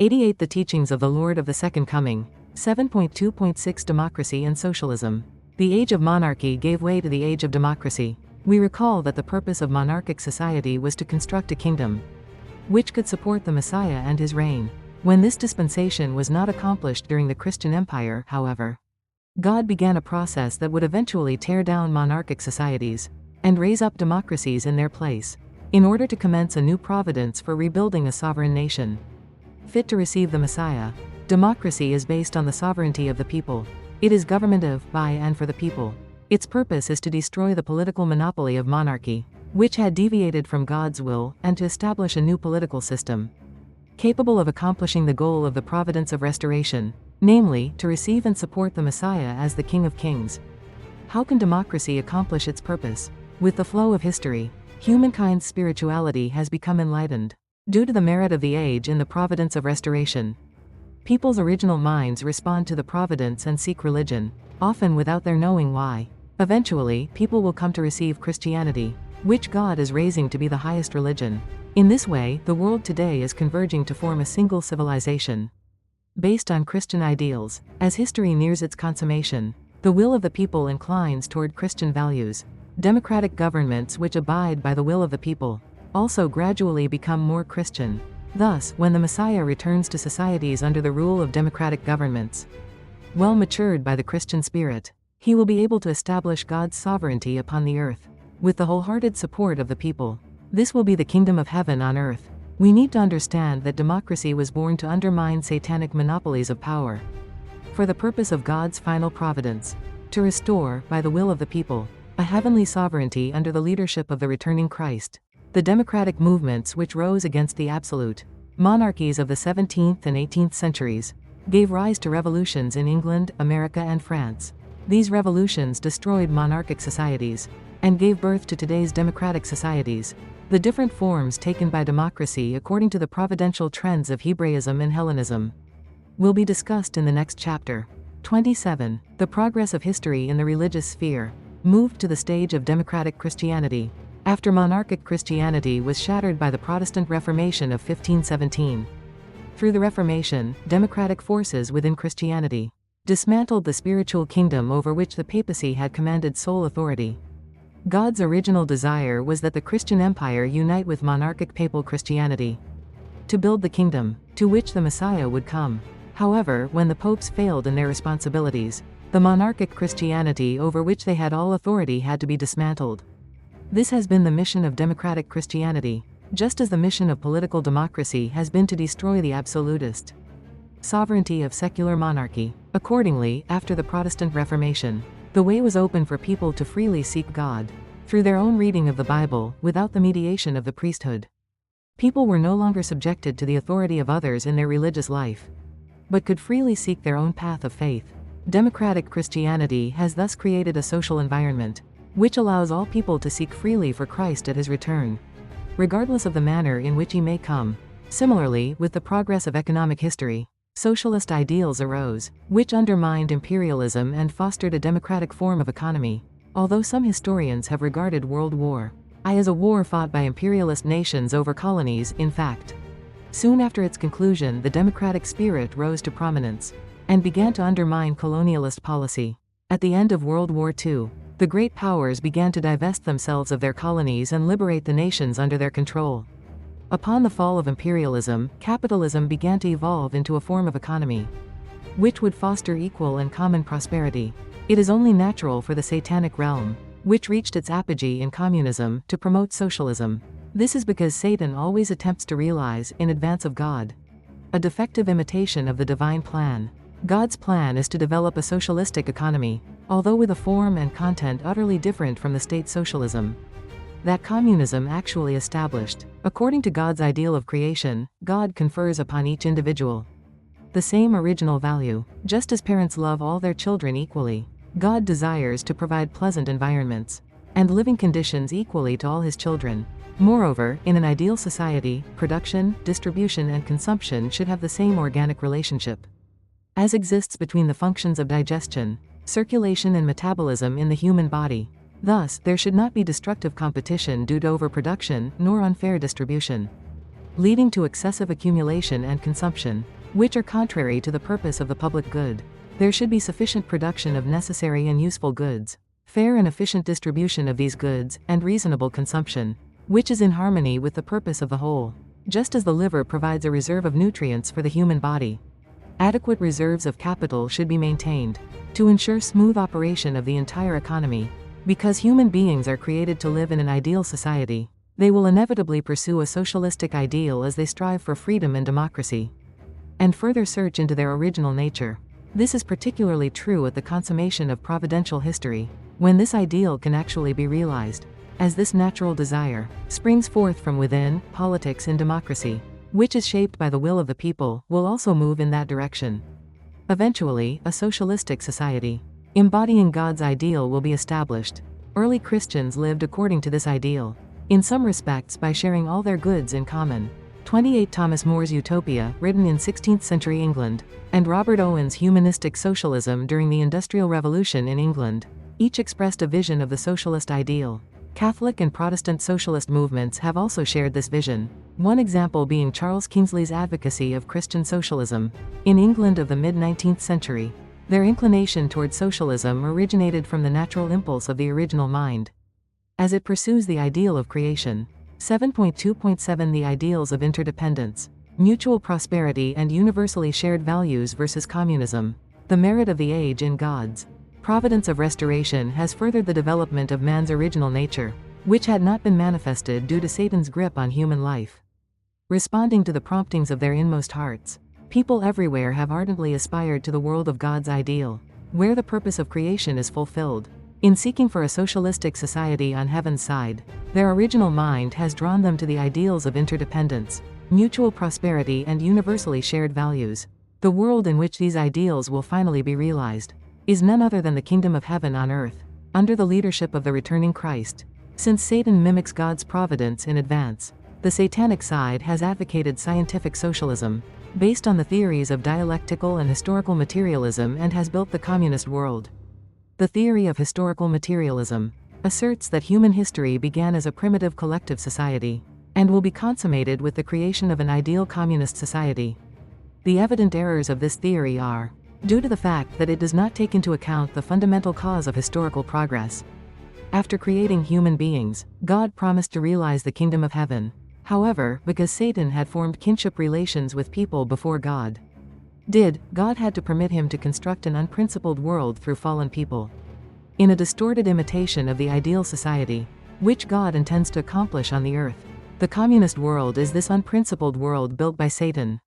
88 The Teachings of the Lord of the Second Coming. 7.2.6 Democracy and Socialism. The age of monarchy gave way to the age of democracy. We recall that the purpose of monarchic society was to construct a kingdom which could support the Messiah and his reign. When this dispensation was not accomplished during the Christian Empire, however, God began a process that would eventually tear down monarchic societies and raise up democracies in their place, in order to commence a new providence for rebuilding a sovereign nation fit to receive the Messiah. Democracy is based on the sovereignty of the people. It is government of, by and for the people. Its purpose is to destroy the political monopoly of monarchy, which had deviated from God's will, and to establish a new political system capable of accomplishing the goal of the providence of restoration, namely, to receive and support the Messiah as the King of Kings. How can democracy accomplish its purpose? With the flow of history, humankind's spirituality has become enlightened, due to the merit of the age in the providence of restoration. People's original minds respond to the providence and seek religion, often without their knowing why. Eventually, people will come to receive Christianity, which God is raising to be the highest religion. In this way, the world today is converging to form a single civilization based on Christian ideals. As history nears its consummation, the will of the people inclines toward Christian values. Democratic governments which abide by the will of the people also gradually become more Christian. Thus, when the Messiah returns to societies under the rule of democratic governments, well matured by the Christian spirit, he will be able to establish God's sovereignty upon the earth, with the wholehearted support of the people. This will be the kingdom of heaven on earth. We need to understand that democracy was born to undermine satanic monopolies of power, for the purpose of God's final providence, to restore, by the will of the people, a heavenly sovereignty under the leadership of the returning Christ. The democratic movements which rose against the absolute monarchies of the 17th and 18th centuries gave rise to revolutions in England, America, and France. These revolutions destroyed monarchic societies and gave birth to today's democratic societies. The different forms taken by democracy according to the providential trends of Hebraism and Hellenism will be discussed in the next chapter. 27. The progress of history in the religious sphere moved to the stage of democratic Christianity after monarchic Christianity was shattered by the Protestant Reformation of 1517. Through the Reformation, democratic forces within Christianity dismantled the spiritual kingdom over which the papacy had commanded sole authority. God's original desire was that the Christian empire unite with monarchic papal Christianity to build the kingdom to which the Messiah would come. However, when the popes failed in their responsibilities, the monarchic Christianity over which they had all authority had to be dismantled. This has been the mission of democratic Christianity, just as the mission of political democracy has been to destroy the absolutist sovereignty of secular monarchy. Accordingly, after the Protestant Reformation, the way was open for people to freely seek God through their own reading of the Bible, without the mediation of the priesthood. People were no longer subjected to the authority of others in their religious life, but could freely seek their own path of faith. Democratic Christianity has thus created a social environment which allows all people to seek freely for Christ at his return, regardless of the manner in which he may come. Similarly, with the progress of economic history, socialist ideals arose, which undermined imperialism and fostered a democratic form of economy. Although some historians have regarded World War I as a war fought by imperialist nations over colonies, in fact, soon after its conclusion the democratic spirit rose to prominence and began to undermine colonialist policy. At the end of World War II, the great powers began to divest themselves of their colonies and liberate the nations under their control. Upon the fall of imperialism, capitalism began to evolve into a form of economy which would foster equal and common prosperity. It is only natural for the satanic realm, which reached its apogee in communism, to promote socialism. This is because Satan always attempts to realize, in advance of God, a defective imitation of the divine plan. God's plan is to develop a socialistic economy, although with a form and content utterly different from the state socialism that communism actually established. According to God's ideal of creation, God confers upon each individual the same original value. Just as parents love all their children equally, God desires to provide pleasant environments and living conditions equally to all his children. Moreover, in an ideal society, production, distribution, and consumption should have the same organic relationship as exists between the functions of digestion, circulation, and metabolism in the human body. Thus, there should not be destructive competition due to overproduction, nor unfair distribution. leading to excessive accumulation and consumption, which are contrary to the purpose of the public good. There should be sufficient production of necessary and useful goods, fair and efficient distribution of these goods, and reasonable consumption, which is in harmony with the purpose of the whole. Just as the liver provides a reserve of nutrients for the human body, adequate reserves of capital should be maintained to ensure smooth operation of the entire economy. Because human beings are created to live in an ideal society, they will inevitably pursue a socialistic ideal as they strive for freedom and democracy, and further search into their original nature. This is particularly true at the consummation of providential history, when this ideal can actually be realized, as this natural desire springs forth from within. Politics in democracy, which is shaped by the will of the people, will also move in that direction. Eventually, a socialistic society, embodying God's ideal, will be established. Early Christians lived according to this ideal, in some respects by sharing all their goods in common. 28 Thomas More's Utopia, written in 16th century England, and Robert Owen's Humanistic Socialism during the Industrial Revolution in England, each expressed a vision of the socialist ideal. Catholic and Protestant socialist movements have also shared this vision, one example being Charles Kingsley's advocacy of Christian socialism in England of the mid-19th century. Their inclination toward socialism originated from the natural impulse of the original mind, as it pursues the ideal of creation. 7.2.7 The ideals of interdependence, mutual prosperity and universally shared values versus communism. The merit of the age in God's providence of restoration has furthered the development of man's original nature, which had not been manifested due to Satan's grip on human life. Responding to the promptings of their inmost hearts, people everywhere have ardently aspired to the world of God's ideal, where the purpose of creation is fulfilled. In seeking for a socialistic society on heaven's side, their original mind has drawn them to the ideals of interdependence, mutual prosperity and universally shared values. The world in which these ideals will finally be realized is none other than the kingdom of heaven on earth, under the leadership of the returning Christ. Since Satan mimics God's providence in advance, the satanic side has advocated scientific socialism, based on the theories of dialectical and historical materialism, and has built the communist world. The theory of historical materialism asserts that human history began as a primitive collective society, and will be consummated with the creation of an ideal communist society. The evident errors of this theory are due to the fact that it does not take into account the fundamental cause of historical progress. After creating human beings, God promised to realize the kingdom of heaven. However, because Satan had formed kinship relations with people before God God had to permit him to construct an unprincipled world through fallen people, in a distorted imitation of the ideal society, which God intends to accomplish on the earth. The communist world is this unprincipled world built by Satan.